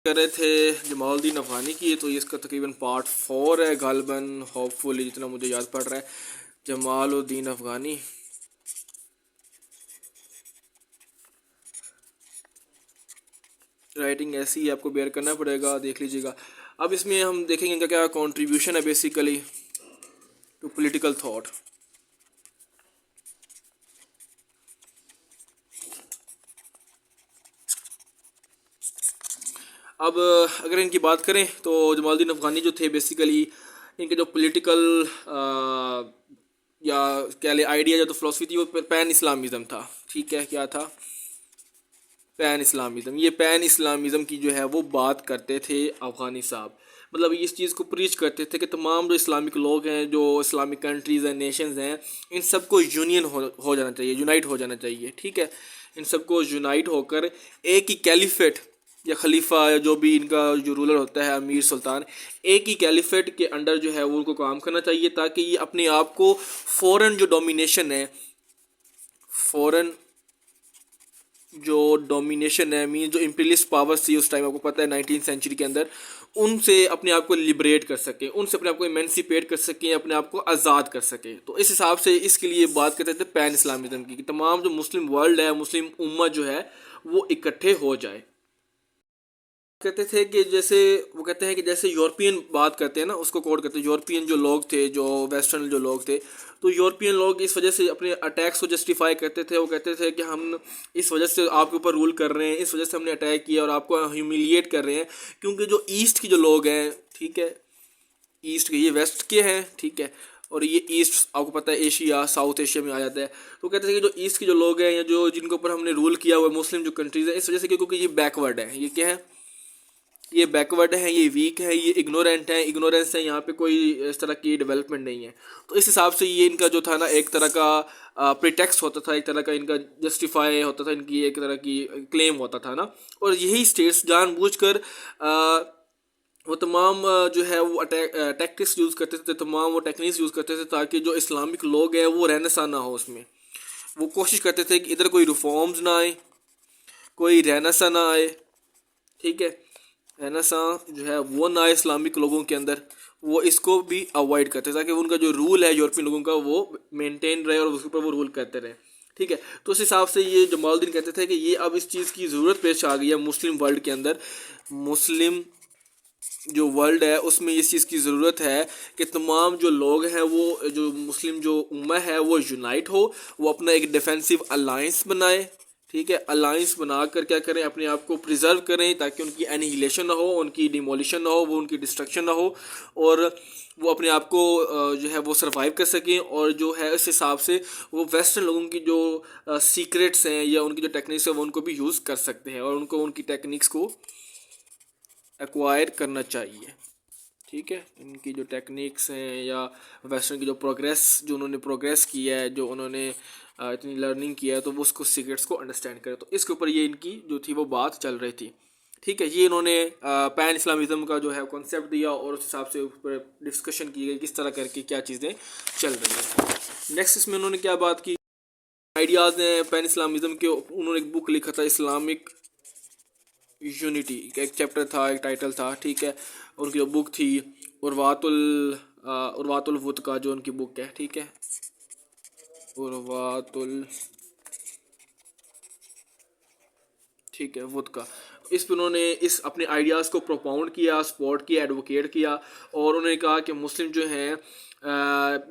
कर रहे थे जमालुद्दीन अफ़गानी की, तो ये इसका तकरीबन पार्ट 4 है गालिबन, होपफुली जितना मुझे याद पड़ रहा है। जमालुद्दीन अफ़गानी, राइटिंग ऐसी ही आपको बेयर करना पड़ेगा, देख लीजिएगा। अब इसमें हम देखेंगे इनका क्या कंट्रीब्यूशन है बेसिकली टू पॉलिटिकल थॉट। अब अगर इनकी बात करें तो जमालुद्दीन अफ़गानी जो थे बेसिकली इनके जो पॉलिटिकल या क्या ले आइडिया जो तो फिलोसफी थी वो पैन इस्लामिज़म था। ठीक है, क्या था? Pan Islamism. ये पैन इस्लामिज़म की जो है वो बात करते थे अफ़गानी साहब। मतलब इस चीज़ को प्रीच करते थे कि तमाम जो इस्लामिक लोग हैं, जो इस्लामिक कंट्रीज़ हैं, नेशंस हैं, इन सबको यूनियन हो जाना चाहिए, यूनाइट हो जाना चाहिए। ठीक है, इन सबको यूनाइट होकर एक ही कैलिफेट या खलीफा या जो भी इनका जो रूलर होता है, अमीर सुल्तान, एक ही कैलिफेट के अंडर जो है वो उनको काम करना चाहिए, ताकि ये अपने आप को फ़ॉरेन जो डोमिनेशन है, फ़ॉरेन जो डोमिनेशन है, मीन जो इम्पीरियलिस्ट पावर्स थी उस टाइम, आपको पता है 19th सेंचुरी के अंदर, उनसे अपने आप को लिबरेट कर सकें, उनसे अपने आप को इमेंसिपेट कर सकें, अपने आप को आज़ाद कर सकें। तो इस हिसाब से इसके लिए बात करते थे पैन इस्लामिज़म की, कि तमाम जो मुस्लिम वर्ल्ड है, मुस्लिम उम्मा जो है वो इकट्ठे हो जाए। कहते थे कि जैसे वो कहते हैं कि जैसे यूरोपियन बात करते हैं ना, उसको कोड करते हैं, यूरोपियन जो लोग थे, जो वेस्टर्न जो लोग थे, तो यूरोपियन लोग इस वजह से अपने अटैक्स को जस्टिफाई करते थे। वो कहते थे कि हम इस वजह से आपके ऊपर रूल कर रहे हैं, इस वजह से हमने अटैक किया और आपको ह्यूमिलिएट कर रहे हैं, क्योंकि जो ईस्ट के जो लोग हैं, ठीक है, ईस्ट के, ये वेस्ट के हैं, ठीक है, और ये ईस्ट आपको पता है एशिया, साउथ एशिया में आ जाता है। तो कहते थे कि जो ईस्ट के जो लोग हैं या जो जिनके ऊपर हमने रूल किया हुआ है, मुस्लिम जो कंट्रीज़ हैं, इस वजह से क्योंकि ये बैकवर्ड है, ये क्या है, ये बैकवर्ड है, ये वीक है, ये इग्नोरेंट है, इग्नोरेंस है, यहाँ पे कोई इस तरह की डेवलपमेंट नहीं है। तो इस हिसाब से ये इनका जो था ना, एक तरह का प्रिटेक्स्ट होता था, एक तरह का इनका जस्टिफाई होता था, इनकी एक तरह की क्लेम होता था ना। और यही स्टेट्स जानबूझकर वो तमाम जो है वो टैक्टिक्स यूज़ करते थे, तमाम वो टेक्निक्स यूज़ करते थे, ताकि जो इस्लामिक लोग हैं वो रहना ना हो उसमें। वो कोशिश करते थे कि इधर कोई रिफॉर्म्स ना आए, कोई रहना सा ना आए, ठीक है, रहना जो है वो ना इस्लामिक लोगों के अंदर, वो इसको भी अवॉइड करते हैं, ताकि उनका जो रूल है यूरोपियन लोगों का वो मेंटेन रहे और उसके ऊपर वो रूल करते रहे। ठीक है, तो उस हिसाब से ये जमालुद्दीन कहते थे कि ये अब इस चीज़ की ज़रूरत पेश आ गई है मुस्लिम वर्ल्ड के अंदर। मुस्लिम जो वर्ल्ड है उसमें इस चीज़ की ज़रूरत है कि तमाम जो लोग हैं, वो जो मुस्लिम जो उम्मा है वो यूनाइट हो, वो अपना एक डिफेंसिव अलाइंस बनाए। ठीक है, अलाइंस बनाकर क्या करें, अपने आप को प्रिजर्व करें, ताकि उनकी एनिहिलेशन ना हो, उनकी डिमोलिशन ना हो, वो उनकी डिस्ट्रक्शन ना हो, और वो अपने आप को जो है वो सर्वाइव कर सकें। और जो है इस हिसाब से वो वेस्टर्न लोगों की जो सीक्रेट्स हैं या उनकी जो टेक्निक्स हैं वो उनको भी यूज़ कर सकते हैं, और उनको उनकी टेक्निक्स को एक्वायर करना चाहिए। ठीक है, इनकी जो टेक्निक्स हैं या वेस्टर्न की जो प्रोग्रेस, जो उन्होंने प्रोग्रेस किया है, जो उन्होंने इतनी लर्निंग किया है, तो वो उसको सीक्रेट्स को अंडरस्टैंड करें। तो इसके ऊपर ये इनकी जो थी वो बात चल रही थी। ठीक है, ये इन्होंने पैन इस्लामिज़म का जो है कॉन्सेप्ट दिया, और उस हिसाब से उस पर डिस्कशन की गई किस तरह करके क्या चीज़ें चल रही हैं। नेक्स्ट इसमें उन्होंने क्या बात की, आइडियाज़ हैं पैन इस्लामिज़म के। उन्होंने एक बुक लिखा था, इस्लामिक यूनिटी, एक चैप्टर था, एक टाइटल था। ठीक है, उनकी जो बुक थी उर्वातुल उर्वातुल वुद का जो उनकी बुक है, ठीक है, उर्वातुल, ठीक है, वुद का। इस पर उन्होंने इस अपने आइडियाज़ को प्रोपाउंड किया, सपोर्ट किया, एडवोकेट किया, और उन्होंने कहा कि मुस्लिम जो हैं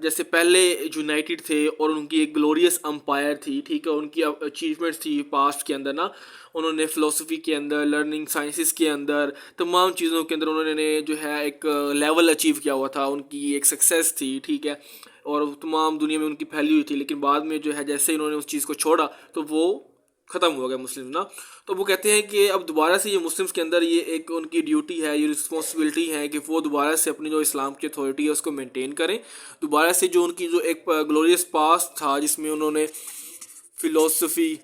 जैसे पहले यूनाइटेड थे और उनकी एक ग्लोरियस अम्पायर थी। ठीक है, उनकी अचीवमेंट्स थी पास्ट के अंदर ना, उन्होंने फ़िलोसफी के अंदर, लर्निंग साइंसेस के अंदर, तमाम चीज़ों के अंदर उन्होंने जो है एक लेवल अचीव किया हुआ था, उनकी एक सक्सेस थी। ठीक है, और तमाम दुनिया में उनकी फैली हुई थी, लेकिन बाद में जो है जैसे इन्होंने उस चीज़ को छोड़ा तो वो ख़त्म हो गया मुस्लिम ना। तो वो कहते हैं कि अब दोबारा से ये मुस्लिम्स के अंदर ये एक उनकी ड्यूटी है, ये रिस्पॉन्सिबिलिटी है कि वो दोबारा से अपनी जो इस्लाम की अथॉरिटी है उसको मेंटेन करें। दोबारा से जो उनकी जो एक ग्लोरियस पास्ट था, जिसमें उन्होंने फ़िलोसफी,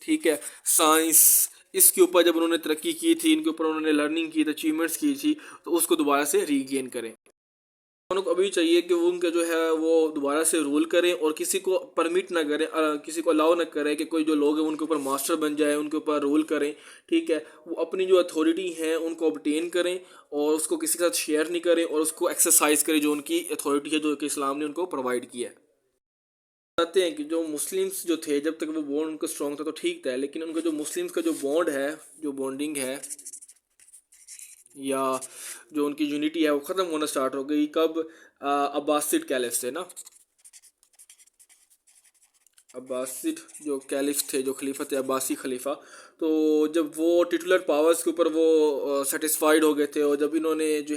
ठीक है, साइंस, इसके ऊपर जब उन्होंने तरक्की की थी, इनके ऊपर उन्होंने लर्निंग की थी, अचीवमेंट्स की थी, तो उसको दोबारा से रीगेन करें। उनको अभी चाहिए कि वो उनका जो है वो दोबारा से रूल करें और किसी को परमिट ना करें, किसी को अलाउ ना करें कि कोई जो लोग हैं उनके ऊपर मास्टर बन जाए, उनके ऊपर रूल करें। ठीक है, वो अपनी जो अथॉरिटी हैं उनको ऑब्टेन करें और उसको किसी के साथ शेयर नहीं करें और उसको एक्सरसाइज करें जो उनकी अथॉरिटी है, जो कि इस्लाम ने उनको प्रोवाइड किया है। बताते हैं कि जो मुस्लिम्स जो थे, जब तक वो बॉन्ड उनका स्ट्रॉन्ग था तो ठीक था, लेकिन उनका जो मुस्लिम्स का जो बॉन्ड है, जो बॉन्डिंग है या जो उनकी यूनिटी है वो ख़त्म होना स्टार्ट हो गई कब? अब्बासिड कैलिफ से ना। अब्बासिड जो कैलिफ थे, जो खलीफा थे, अब्बासी खलीफा, तो जब वो टिटुलर पावर्स के ऊपर वो सेटिस्फाइड हो गए थे और जब इन्होंने जो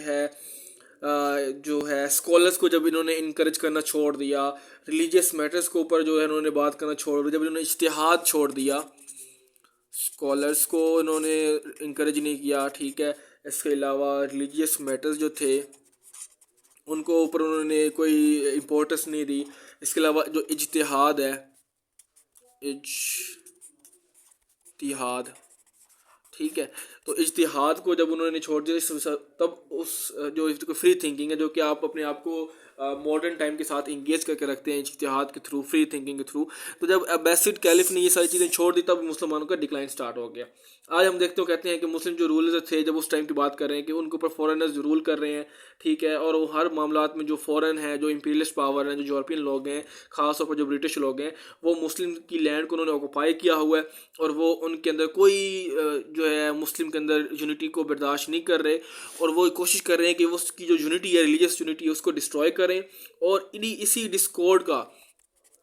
है स्कॉलर्स को जब इन्होंने इनकरेज करना छोड़ दिया, रिलीजियस मैटर्स के ऊपर जो है इन्होंने बात करना छोड़ दिया, जब इन्होंने इज्तिहाद छोड़ दिया, स्कॉलर्स को इन्होंने इनकरेज नहीं किया। ठीक है, इसके अलावा रिलीजियस मैटर्स जो थे उनको ऊपर उन्होंने कोई इम्पोर्टेंस नहीं दी। इसके अलावा जो इज्तिहाद है, इज्तिहाद, ठीक है, तो इज्तिहाद को जब उन्होंने छोड़ दिया तब उस जो फ्री थिंकिंग है, जो कि आप अपने आप को मॉडर्न टाइम के साथ इंगेज करके रखते हैं इज्तिहाद के थ्रू, फ्री थिंकिंग के थ्रू, तो जब अब्बासिड कैलिफ ने ये सारी चीज़ें छोड़ दी तब मुसलमानों का डिक्लाइन स्टार्ट हो गया। आज हम देखते हो कहते हैं कि मुस्लिम जो रूलर्स थे जब उस टाइम की बात कर रहे हैं कि उनके ऊपर फॉरेनर्स रूल कर रहे हैं। ठीक है, और वो हर मामलात में जो फॉरेन है, जो इंपीरियलिस्ट पावर है, जो यूरोपियन लोग हैं, ख़ासतौर पर जो ब्रिटिश लोग हैं, वो मुस्लिम की लैंड को उन्होंने ऑक्यूपाई किया हुआ है और वो उनके अंदर कोई जो है मुस्लिम के अंदर यूनिटी को बर्दाश्त नहीं कर रहे और वो कोशिश कर रहे हैं कि वो उसकी जो यूनिटी है, रिलीजियस यूनिटी है, उसको डिस्ट्रॉय करें। और इसी डिस्कॉर्ड का,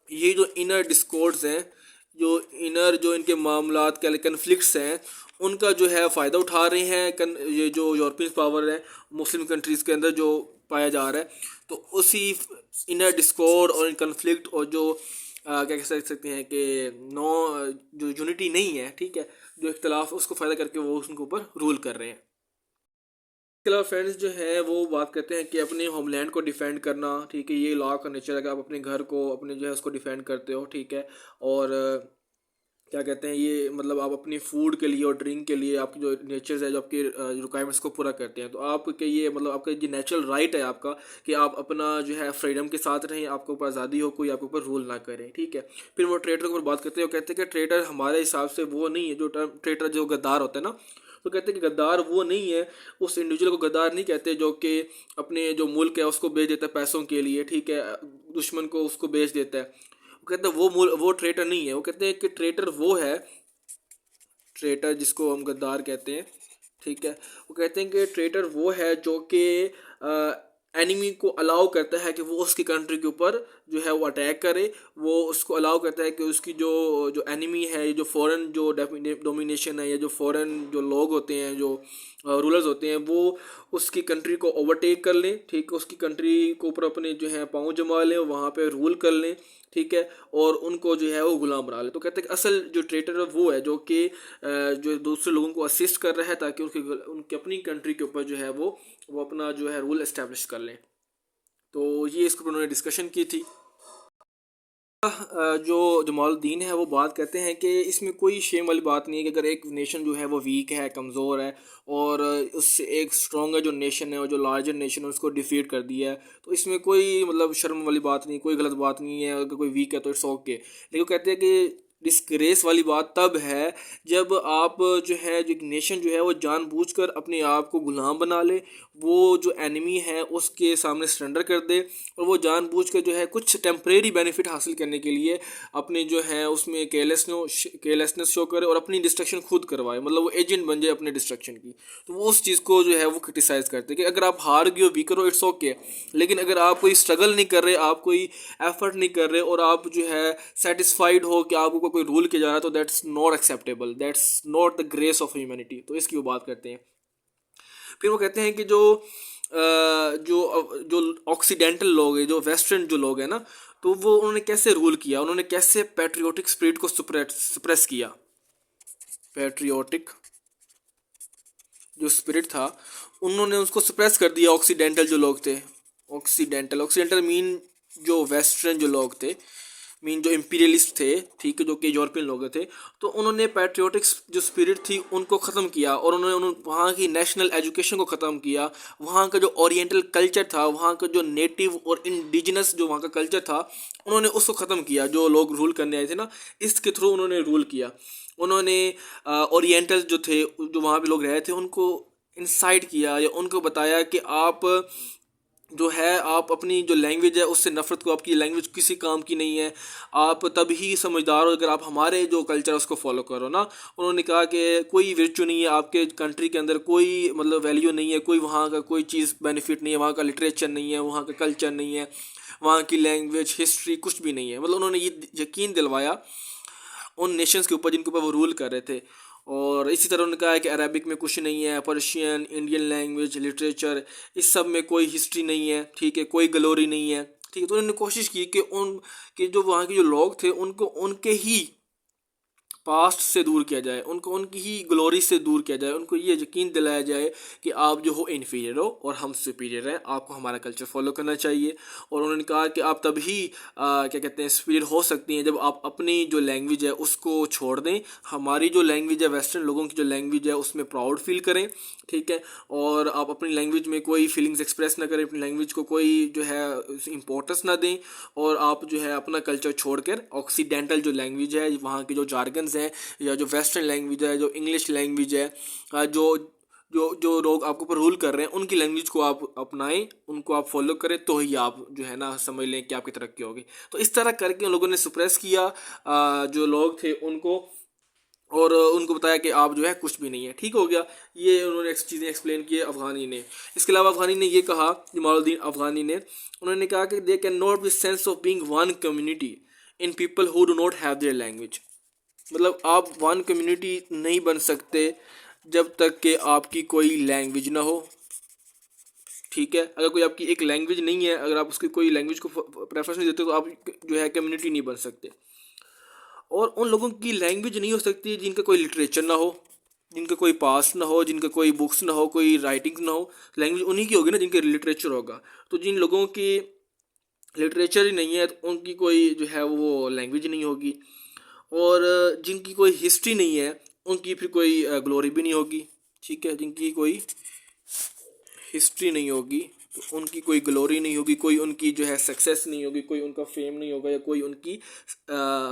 ये जो इनर डिस्कॉर्ड्स हैं, जो इनर जो इनके मामलात के कन्फ्लिक्ट्स हैं, उनका जो है फ़ायदा उठा रहे हैं ये जो यूरोपियन पावर है मुस्लिम कंट्रीज़ के अंदर जो पाया जा रहा है। तो उसी इनर डिस्कॉर्ड और कन्फ्लिक्ट और जो क्या कह सकते हैं कि नो जो यूनिटी नहीं है, ठीक है, जो इख्तलाफ, उसको फ़ायदा करके वो उनके ऊपर रूल कर रहे हैं। इसके अलावा फ्रेंड्स जो है वो बात करते हैं कि अपने होमलैंड को डिफेंड करना। ठीक है, ये लॉ का नेचर है कि आप अपने घर को, अपने जो है उसको डिफेंड करते हो। ठीक है, और क्या कहते हैं, ये मतलब आप अपनी फूड के लिए और ड्रिंक के लिए आपकी जो नेचर्स है, जो आपकी रिक्वायरमेंट्स को पूरा करते हैं, तो आपके ये मतलब आपका ये नेचुरल राइट है आपका कि आप अपना जो है फ्रीडम के साथ रहें, आपके ऊपर आज़ादी हो, कोई आपके ऊपर रूल ना करे। ठीक है, फिर वो ट्रेटर के ऊपर बात करते हैं, वो कहते हैं कि ट्रेटर हमारे हिसाब से वो नहीं है, जो टर्म ट्रेटर जो गद्दार होता है ना, तो कहते हैं कि गद्दार वो नहीं है, उस इंडिविजुअल को गद्दार नहीं कहते जो कि अपने जो मुल्क है उसको बेच देता है पैसों के लिए। ठीक है, दुश्मन को उसको बेच देता है। वो कहते हैं वो ट्रेटर नहीं है। वो कहते हैं कि ट्रेटर वो है, ट्रेटर जिसको हम गद्दार कहते हैं। ठीक है, वो कहते हैं कि ट्रेटर वो है जो कि एनिमी को अलाउ करता है कि वो उसकी कंट्री के ऊपर जो है वो अटैक करे, वो उसको अलाउ करता है कि उसकी जो जो एनिमी है, जो फॉरेन जो डोमिनेशन है, या जो फॉरेन जो लोग होते हैं, जो रूलर्स होते हैं, वो उसकी कंट्री को ओवरटेक कर लें। ठीक है, उसकी कंट्री के ऊपर अपने जो है पाँव जमा लें, वहाँ पे रूल कर लें। ठीक है, और उनको जो है वो गुलाम बना ले। तो कहते हैं कि असल जो ट्रेटर है वो है जो कि जो दूसरे लोगों को असिस्ट कर रहा है ताकि उनकी अपनी कंट्री के ऊपर जो है वो अपना जो है रूल एस्टेब्लिश कर लें। तो ये इसके ऊपर उन्होंने डिस्कशन की थी। जो जमालुद्दीन है वो बात करते हैं कि इसमें कोई शेम वाली बात नहीं है कि अगर एक नेशन जो है वो वीक है, कमज़ोर है, और उससे एक स्ट्रॉन्गर जो नेशन है और जो लार्जर नेशन है उसको डिफीट कर दिया है, तो इसमें कोई मतलब शर्म वाली बात नहीं, कोई गलत बात नहीं है। अगर कोई वीक है तो इट्स ओके। लेकिन वो कहते हैं कि डिस्ग्रेस वाली बात तब है जब आप जो है, जो नेशन जो है वो जानबूझकर अपने आप को गुलाम बना ले, वो जो एनिमी है उसके सामने सरेंडर कर दे, और वो जानबूझकर जो है कुछ टेम्परेरी बेनिफिट हासिल करने के लिए अपने जो है उसमें केयरलेसनेस शो करे और अपनी डिस्ट्रक्शन खुद करवाए, मतलब वो एजेंट बन जाए अपने डिस्ट्रक्शन की। तो वो उस चीज़ को जो है वो क्रिटिसाइज़ करते हैं कि अगर आप हार गए हो, वीकर हो, इट्स ओके, लेकिन अगर आप कोई स्ट्रगल नहीं कर रहे, आप कोई एफर्ट नहीं कर रहे और आप जो है सेटिस्फाइड हो कि आपको कोई रूल किया जा रहा है, तो that's not acceptable, that's not the grace of humanity. तो इसकी वो बात करते हैं। फिर वो कहते हैं कि जो ऑक्सीडेंटल लोग हैं, जो वेस्टर्न जो लोग हैं ना, तो वो उन्होंने कैसे रूल किया, उन्होंने कैसे पैट्रियोटिक स्पिरिट को सप्रेस किया। पैट्रियोटिक जो स्पिरिट था उन्होंने उसको सप्रेस कर दिया। ऑक्सीडेंटल जो लोग थे, ऑक्सीडेंटल मीन जो वेस्टर्न जो लोग थे, मीन जो इम्पीरियलिस्ट थे, ठीक है, जो कि यूरोपियन लोग थे, तो उन्होंने पैट्रियोटिक जो स्पिरिट थी उनको ख़त्म किया और उन्होंने वहाँ की नेशनल एजुकेशन को ख़त्म किया। वहाँ का जो ओरिएंटल कल्चर था, वहाँ का जो नेटिव और इंडिजिनस जो वहाँ का कल्चर था, उन्होंने उसको ख़त्म किया। जो लोग रूल करने आए थे ना, इसके थ्रू उन्होंने रूल किया। उन्होंने ओरिएंटल जो थे, जो वहाँ पे लोग रहे थे, उनको इंसाइट किया या उनको बताया कि आप जो है, आप अपनी जो लैंग्वेज है उससे नफ़रत को, आपकी लैंग्वेज किसी काम की नहीं है, आप तभी समझदार हो अगर आप हमारे जो कल्चर है उसको फॉलो करो ना। उन्होंने कहा कि कोई वर्चू नहीं है आपके कंट्री के अंदर, कोई मतलब वैल्यू नहीं है, कोई वहाँ का कोई चीज़ बेनिफिट नहीं है, वहाँ का लिटरेचर नहीं है, वहाँ का कल्चर नहीं है, वहाँ की लैंग्वेज हिस्ट्री कुछ भी नहीं है। मतलब उन्होंने ये यकीन दिलवाया उन नेशंस के ऊपर जिनके ऊपर वो रूल कर रहे थे। और इसी तरह उन्होंने कहा है कि अरबिक में कुछ नहीं है, पर्शियन, इंडियन लैंग्वेज, लिटरेचर, इस सब में कोई हिस्ट्री नहीं है, ठीक है, कोई ग्लोरी नहीं है, ठीक है। तो उन्होंने कोशिश की कि उन कि जो वहाँ के जो लोग थे उनको उनके ही पास्ट से दूर किया जाए, उनको उनकी ही ग्लोरी से दूर किया जाए, उनको ये यकीन दिलाया जाए कि आप जो हो इन्फीरियर हो और हम सुपीरियर हैं, आपको हमारा कल्चर फॉलो करना चाहिए। और उन्होंने कहा कि आप तभी क्या कहते हैं सुपीरियर हो सकती हैं जब आप अपनी जो लैंग्वेज है उसको छोड़ दें। हमारी जो लैंग्वेज है, वेस्टर्न लोगों की जो लैंग्वेज है, उसमें प्राउड फील करें, ठीक है, और आप अपनी लैंग्वेज में कोई फीलिंग्स एक्सप्रेस ना करें, अपनी लैंग्वेज को कोई जो है इम्पोर्टेंस ना दें, और आप जो है अपना कल्चर छोड़कर ऑक्सीडेंटल जो लैंग्वेज है, वहाँ के जो जार्गन्स हैं या जो वेस्टर्न लैंग्वेज है, जो इंग्लिश लैंग्वेज है, जो जो जो लोग आपके ऊपर रूल कर रहे हैं उनकी लैंग्वेज को आप अपनाएं, उनको आप फॉलो करें, तो ही आप जो है ना समझ लें कि आपकी तरक्की होगी। तो इस तरह करके उन लोगों ने सुप्रेस किया जो लोग थे उनको, और उनको बताया कि आप जो है कुछ भी नहीं है, ठीक हो गया। ये उन्होंने चीज़ें एक्सप्लेन की अफ़गानी ने। इसके अलावा अफ़गानी ने ये कहा, जमालुद्दीन अफ़गानी ने, उन्होंने कहा कि they can not be sense of being one community in people who do not have their language. मतलब आप वन कम्युनिटी नहीं बन सकते जब तक कि आपकी कोई लैंग्वेज ना हो, ठीक है। अगर कोई आपकी एक लैंग्वेज नहीं है, अगर आप उसकी कोई लैंग्वेज को प्रेफरेंस नहीं देते, तो आप जो है कम्युनिटी नहीं बन सकते। और उन लोगों की लैंग्वेज नहीं हो सकती जिनका कोई लिटरेचर ना हो, जिनका कोई पास्ट ना हो, जिनका कोई बुक्स ना हो, कोई राइटिंग्स ना हो। लैंग्वेज उन्हीं की होगी ना जिनके लिटरेचर होगा। तो जिन लोगों की लिटरेचर ही नहीं है तो उनकी कोई जो है वो लैंग्वेज नहीं होगी, और जिनकी कोई हिस्ट्री नहीं है उनकी फिर कोई ग्लोरी भी नहीं होगी, ठीक है। जिनकी कोई हिस्ट्री नहीं होगी तो उनकी कोई ग्लोरी नहीं होगी, कोई उनकी जो है सक्सेस नहीं होगी, कोई उनका फेम नहीं होगा, या कोई उनकी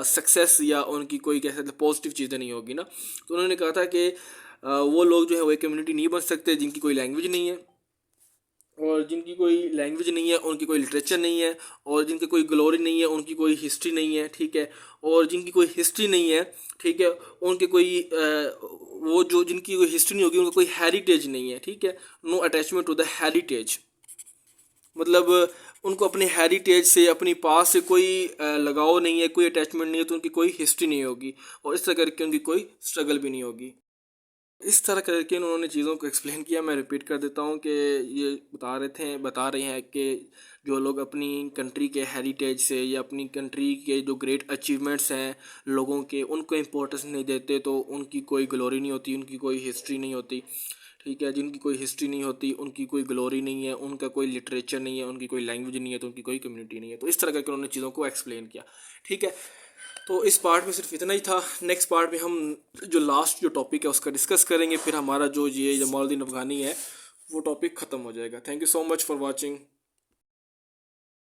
सक्सेस या उनकी कोई कह सकते पॉजिटिव चीज़ें नहीं होगी ना। तो उन्होंने कहा था कि वो लोग जो है वो एक कम्युनिटी नहीं बन सकते जिनकी कोई लैंग्वेज नहीं है, और जिनकी कोई लैंग्वेज नहीं है उनकी कोई लिटरेचर नहीं है, और जिनकी कोई ग्लोरी नहीं है उनकी कोई हिस्ट्री नहीं है, ठीक है। और जिनकी कोई हिस्ट्री नहीं है, ठीक है, उनके कोई वो जो जिनकी कोई हिस्ट्री नहीं होगी उनका कोई हेरिटेज नहीं है, ठीक है। No attachment to the heritage, मतलब उनको अपने हेरिटेज से, अपनी पास से कोई लगाव नहीं है, कोई अटैचमेंट नहीं है, तो उनकी कोई हिस्ट्री नहीं होगी, और इस तरह करके उनकी कोई स्ट्रगल भी नहीं होगी। इस तरह करके उन्होंने चीज़ों को एक्सप्लेन किया। मैं रिपीट कर देता हूँ कि ये बता रहे हैं कि जो लोग अपनी कंट्री के हेरिटेज से या अपनी कंट्री के जो ग्रेट अचीवमेंट्स हैं लोगों के, उनको इम्पोर्टेंस नहीं देते, तो उनकी कोई ग्लोरी नहीं होती, उनकी कोई हिस्ट्री नहीं होती, ठीक है। जिनकी कोई हिस्ट्री नहीं होती उनकी कोई ग्लोरी नहीं है, उनका कोई लिटरेचर नहीं है, उनकी कोई लैंग्वेज नहीं है, तो उनकी कोई कम्युनिटी नहीं है। तो इस तरह करके उन्होंने चीज़ों को एक्सप्लेन किया, ठीक है। तो इस पार्ट में सिर्फ इतना ही था। नेक्स्ट पार्ट में हम जो लास्ट जो टॉपिक है उसका डिस्कस करेंगे, फिर हमारा जो ये जमालुद्दीन अफ़गानी है वो टॉपिक ख़त्म हो जाएगा। Thank you so much for watching.